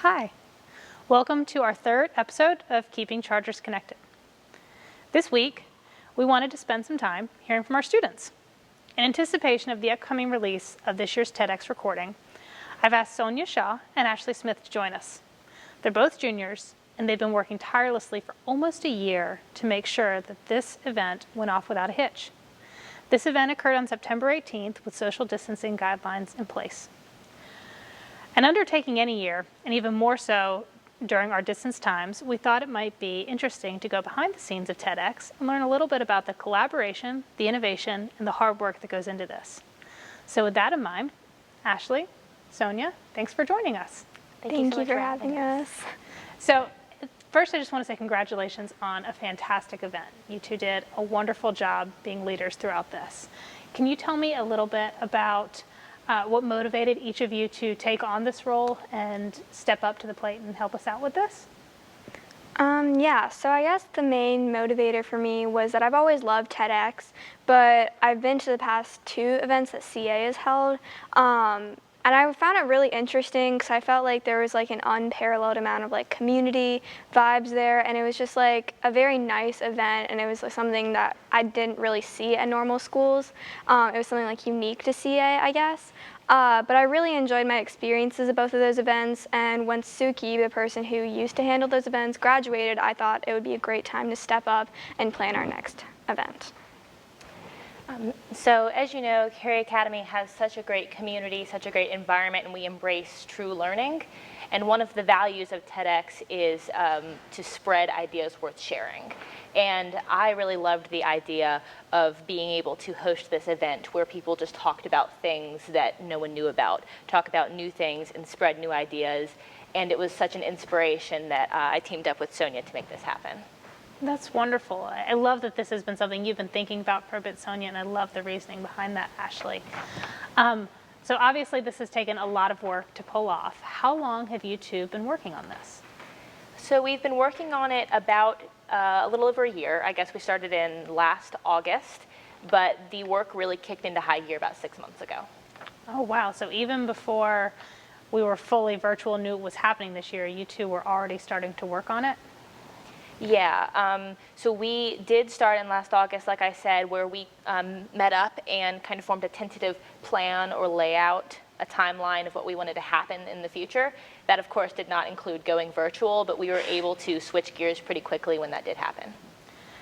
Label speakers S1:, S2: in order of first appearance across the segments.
S1: Hi, welcome to our third episode of Keeping Chargers Connected. This week, we wanted to spend some time hearing from our students. In anticipation of the upcoming release of this year's TEDx recording, I've asked Sonia Shaw and Ashley Smith to join us. They're both juniors, and they've been working tirelessly for almost a year to make sure that this event went off without a hitch. This event occurred on September 18th with social distancing guidelines in place. An undertaking any year, and even more so during our distance times, we thought it might be interesting to go behind the scenes of TEDx and learn a little bit about the collaboration, the innovation, and the hard work that goes into this. So with that in mind, Ashley, Sonia, thanks for joining us.
S2: Thank you for having us.
S1: So first, I just want to say congratulations on a fantastic event. You two did a wonderful job being leaders throughout this. Can you tell me a little bit about what motivated each of you to take on this role and step up to the plate and help us out with this?
S2: So I guess the main motivator for me was that I've always loved TEDx, but I've been to the past 2 events that CA has held, and I found it really interesting because I felt like there was like an unparalleled amount of like community vibes there, and it was just like a very nice event, and it was like something that I didn't really see at normal schools. It was something like unique to CA, I guess. But I really enjoyed my experiences at both of those events, and when Suki, the person who used to handle those events, graduated, I thought it would be a great time to step up and plan our next event.
S3: So as you know, Carey Academy has such a great community, such a great environment, and we embrace true learning. And one of the values of TEDx is to spread ideas worth sharing. And I really loved the idea of being able to host this event where people just talked about things that no one knew about, talk about new things and spread new ideas. And it was such an inspiration that I teamed up with Sonia to make this happen.
S1: That's wonderful. I love that this has been something you've been thinking about for a bit, Sonia, and I love the reasoning behind that, Ashley. So obviously this has taken a lot of work to pull off. How long have you two been working on this?
S3: So we've been working on it about a little over a year. I guess we started in last August, but the work really kicked into high gear about 6 months ago.
S1: Oh, wow. So even before we were fully virtual and knew it was happening this year, you two were already starting to work on it?
S3: Yeah, so we did start in last August, like I said, where we met up and kind of formed a tentative plan or layout, a timeline of what we wanted to happen in the future. That, of course, did not include going virtual, but we were able to switch gears pretty quickly when that did happen.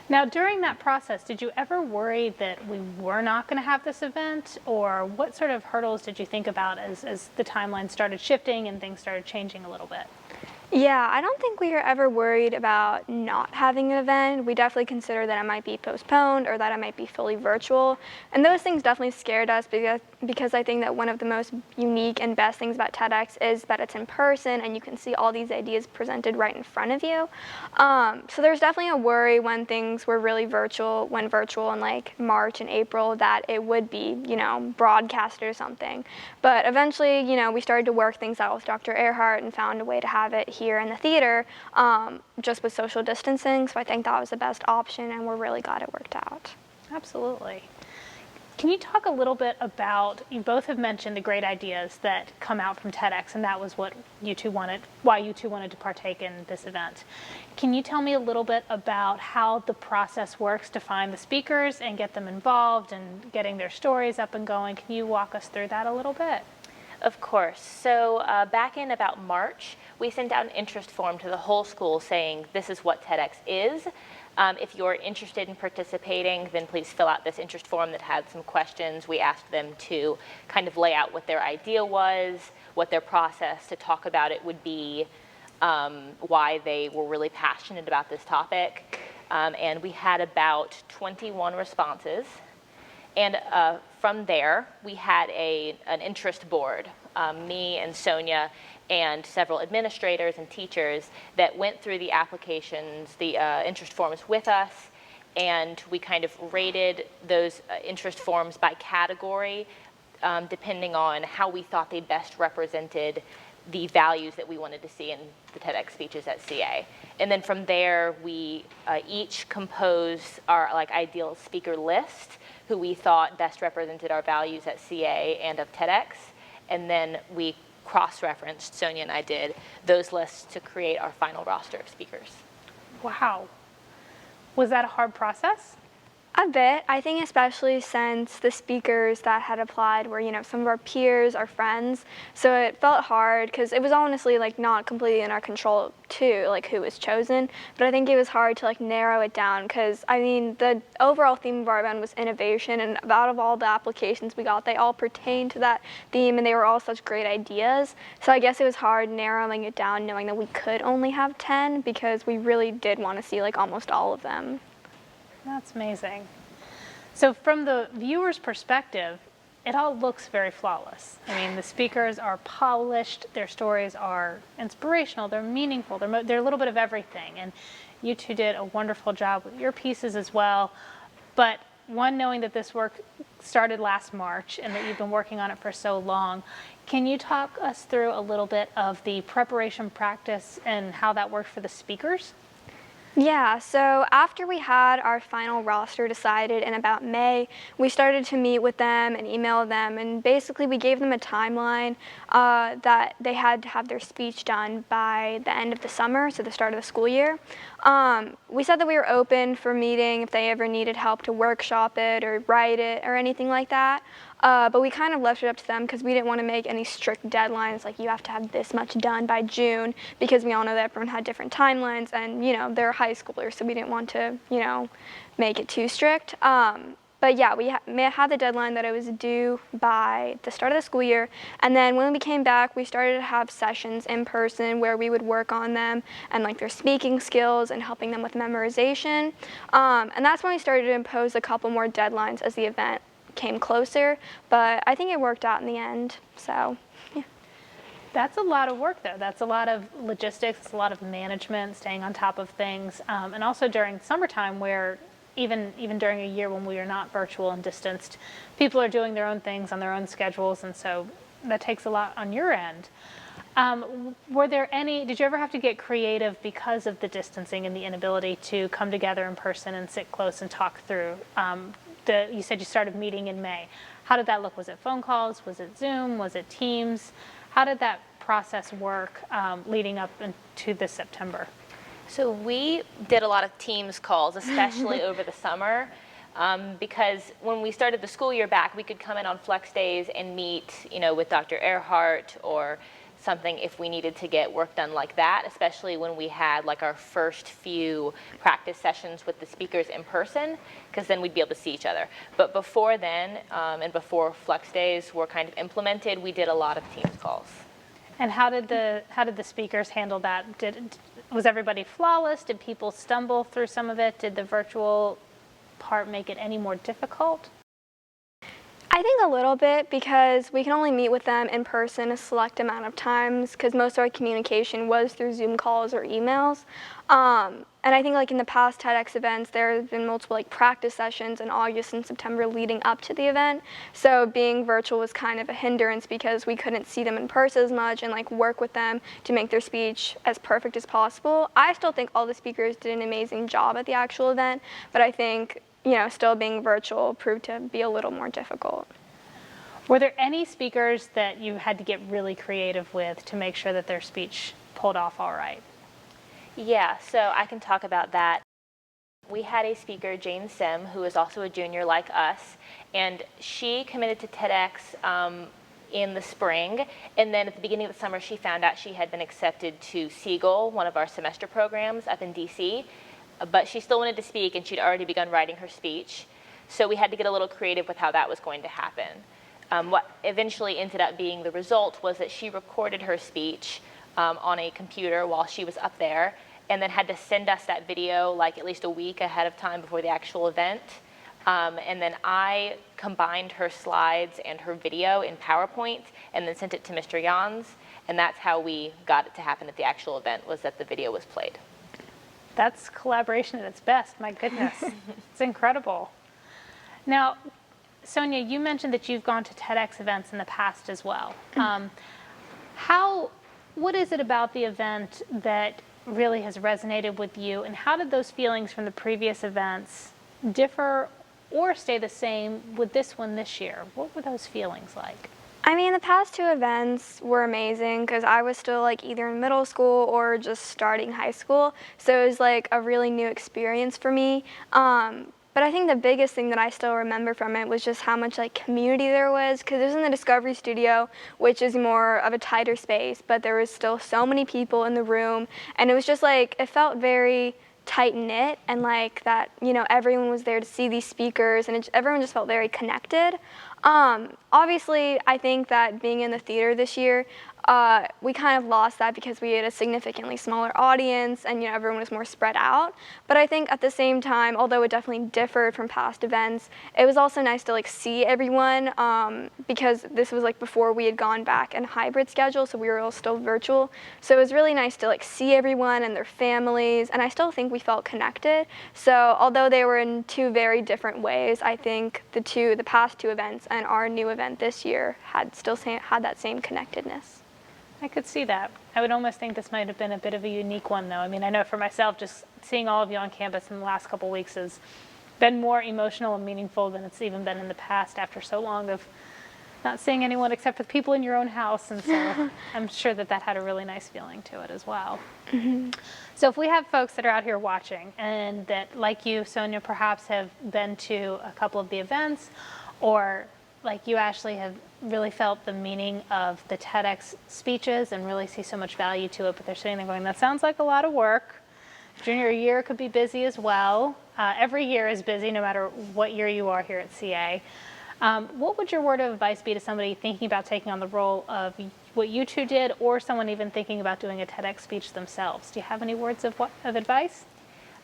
S1: Now, during that process, did you ever worry that we were not going to have this event, or what sort of hurdles did you think about as the timeline started shifting and things started changing a little bit?
S2: Yeah, I don't think we were ever worried about not having an event. We definitely considered that it might be postponed or that it might be fully virtual. And those things definitely scared us because I think that one of the most unique and best things about TEDx is that it's in person and you can see all these ideas presented right in front of you. So there's definitely a worry when things were really virtual in like March and April that it would be, broadcasted or something. But eventually, we started to work things out with Dr. Earhart and found a way to have it here in the theater, just with social distancing. So I think that was the best option, and we're really glad it worked out.
S1: Absolutely. Can you talk a little bit about, you both have mentioned the great ideas that come out from TEDx, and that was what why you two wanted to partake in this event. Can you tell me a little bit about how the process works to find the speakers and get them involved and getting their stories up and going? Can you walk us through that a little bit?
S3: Of course. So back in about March, we sent out an interest form to the whole school saying this is what TEDx is. If you're interested in participating, then please fill out this interest form that had some questions. We asked them to kind of lay out what their idea was, what their process to talk about it would be, why they were really passionate about this topic. And we had about 21 responses. And from there, we had an interest board, me and Sonia and several administrators and teachers that went through the applications, the interest forms with us, and we kind of rated those interest forms by category, depending on how we thought they best represented the values that we wanted to see in the TEDx speeches at CA. And then from there, we each composed our ideal speaker list, who we thought best represented our values at CA and of TEDx. And then we cross-referenced, Sonia and I did, those lists to create our final roster of speakers.
S1: Wow. Was that a hard process?
S2: A bit. I think especially since the speakers that had applied were, some of our peers, our friends. So it felt hard because it was honestly not completely in our control too, who was chosen. But I think it was hard to narrow it down because the overall theme of our event was innovation, and out of all the applications we got, they all pertained to that theme and they were all such great ideas. So I guess it was hard narrowing it down, knowing that we could only have 10 because we really did want to see almost all of them.
S1: That's amazing. So from the viewer's perspective, it all looks very flawless. The speakers are polished, their stories are inspirational, they're meaningful, they're a little bit of everything. And you two did a wonderful job with your pieces as well. But knowing that this work started last March and that you've been working on it for so long, can you talk us through a little bit of the preparation practice and how that worked for the speakers?
S2: Yeah, so after we had our final roster decided in about May, we started to meet with them and email them, and basically we gave them a timeline that they had to have their speech done by the end of the summer, so the start of the school year. We said that we were open for meeting if they ever needed help to workshop it or write it or anything like that. But we kind of left it up to them because we didn't want to make any strict deadlines, like you have to have this much done by June, because we all know that everyone had different timelines and, they're high schoolers, so we didn't want to, make it too strict. But yeah, we had the deadline that it was due by the start of the school year, and then when we came back, we started to have sessions in person where we would work on them and their speaking skills and helping them with memorization. And that's when we started to impose a couple more deadlines as the event came closer, but I think it worked out in the end, so yeah.
S1: That's a lot of work though. That's a lot of logistics, it's a lot of management, staying on top of things, and also during summertime where even during a year when we are not virtual and distanced, people are doing their own things on their own schedules, and so that takes a lot on your end. Did you ever have to get creative because of the distancing and the inability to come together in person and sit close and talk through? You said you started meeting in May. How did that look? Was it phone calls? Was it Zoom? Was it Teams? How did that process work leading up into this September?
S3: So we did a lot of Teams calls, especially over the summer, because when we started the school year back, we could come in on flex days and meet, with Dr. Earhart or something if we needed to get work done like that, especially when we had our first few practice sessions with the speakers in person, because then we'd be able to see each other. But before then, and before flex days were kind of implemented, we did a lot of Teams calls.
S1: And how did the speakers handle that? Was everybody flawless? Did people stumble through some of it? Did the virtual part make it any more difficult?
S2: I think a little bit, because we can only meet with them in person a select amount of times because most of our communication was through Zoom calls or emails. And I think in the past TEDx events, there have been multiple practice sessions in August and September leading up to the event. So being virtual was kind of a hindrance because we couldn't see them in person as much and work with them to make their speech as perfect as possible. I still think all the speakers did an amazing job at the actual event, but I think still being virtual proved to be a little more difficult.
S1: Were there any speakers that you had to get really creative with to make sure that their speech pulled off all right?
S3: Yeah, so I can talk about that. We had a speaker, Jane Sim, who is also a junior like us, and she committed to TEDx in the spring, and then at the beginning of the summer she found out she had been accepted to Siegel, one of our semester programs up in DC, but she still wanted to speak and she'd already begun writing her speech, so we had to get a little creative with how that was going to happen. What eventually ended up being the result was that she recorded her speech on a computer while she was up there, and then had to send us that video at least a week ahead of time before the actual event. And then I combined her slides and her video in PowerPoint and then sent it to Mr. Jans, and that's how we got it to happen at the actual event, was that the video was played.
S1: That's collaboration at its best, my goodness. It's incredible. Now, Sonia, you mentioned that you've gone to TEDx events in the past as well. What is it about the event that really has resonated with you, and how did those feelings from the previous events differ or stay the same with this one this year? What were those feelings like?
S2: I mean, the past two events were amazing because I was still like either in middle school or just starting high school. So it was like a really new experience for me. But I think the biggest thing that I still remember from it was just how much like community there was, because it was in the Discovery Studio, which is more of a tighter space, but there was still so many people in the room, and it was just like, it felt very tight knit, and like that, you know, everyone was there to see these speakers, and everyone just felt very connected. Obviously, I think that being in the theater this year, we kind of lost that because we had a significantly smaller audience, and you know, everyone was more spread out. But I think at the same time, although it definitely differed from past events, it was also nice to like see everyone, because this was like before we had gone back in hybrid schedule, so we were all still virtual. So it was really nice to like see everyone and their families, and I still think we felt connected. So although they were in two very different ways, I think the past two events and our new event this year had that same connectedness.
S1: I could see that. I would almost think this might have been a bit of a unique one, though. I mean, I know for myself, just seeing all of you on campus in the last couple weeks has been more emotional and meaningful than it's even been in the past after so long of not seeing anyone except with people in your own house. And so I'm sure that that had a really nice feeling to it as well. Mm-hmm. So if we have folks that are out here watching and that, like you, Sonia, perhaps have been to a couple of the events, or like you, Ashley, have really felt the meaning of the TEDx speeches and really see so much value to it, but they're sitting there going, that sounds like a lot of work. Junior year could be busy as well. Every year is busy, no matter what year you are here at CA. What would your word of advice be to somebody thinking about taking on the role of what you two did, or someone even thinking about doing a TEDx speech themselves? Do you have any words of advice?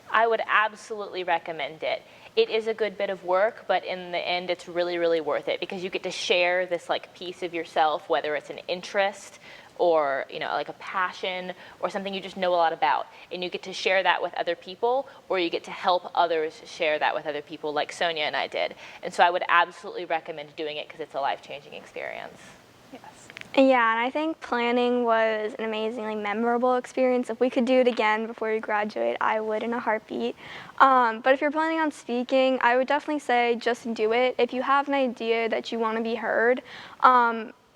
S3: I would absolutely recommend it. It is a good bit of work, but in the end, it's really, really worth it because you get to share this like piece of yourself, whether it's an interest or, you know, like a passion or something you just know a lot about, and you get to share that with other people, or you get to help others share that with other people, like Sonia and I did. And so I would absolutely recommend doing it because it's a life-changing experience.
S1: Yes.
S2: Yeah, and I think planning was an amazingly memorable experience. If we could do it again before we graduate, I would in a heartbeat. But if you're planning on speaking, I would definitely say just do it. If you have an idea that you want to be heard,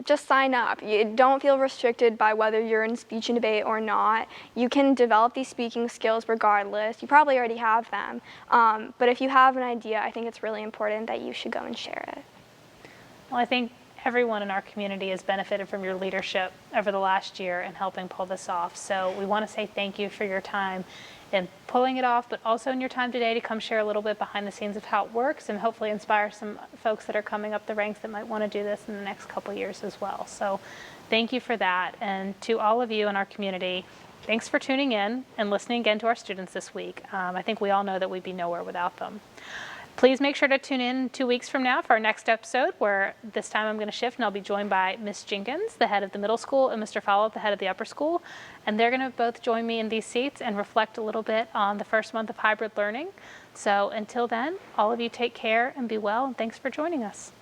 S2: just sign up. You don't feel restricted by whether you're in speech and debate or not. You can develop these speaking skills regardless. You probably already have them. But if you have an idea, I think it's really important that you should go and share it.
S1: Well, I think everyone in our community has benefited from your leadership over the last year in helping pull this off. So we want to say thank you for your time in pulling it off, but also in your time today to come share a little bit behind the scenes of how it works and hopefully inspire some folks that are coming up the ranks that might want to do this in the next couple years as well. So thank you for that. And to all of you in our community, thanks for tuning in and listening again to our students this week. I think we all know that we'd be nowhere without them. Please make sure to tune in 2 weeks from now for our next episode, where this time I'm going to shift and I'll be joined by Ms. Jenkins, the head of the middle school, and Mr. Fowler, the head of the upper school. And they're going to both join me in these seats and reflect a little bit on the first month of hybrid learning. So until then, all of you take care and be well, and thanks for joining us.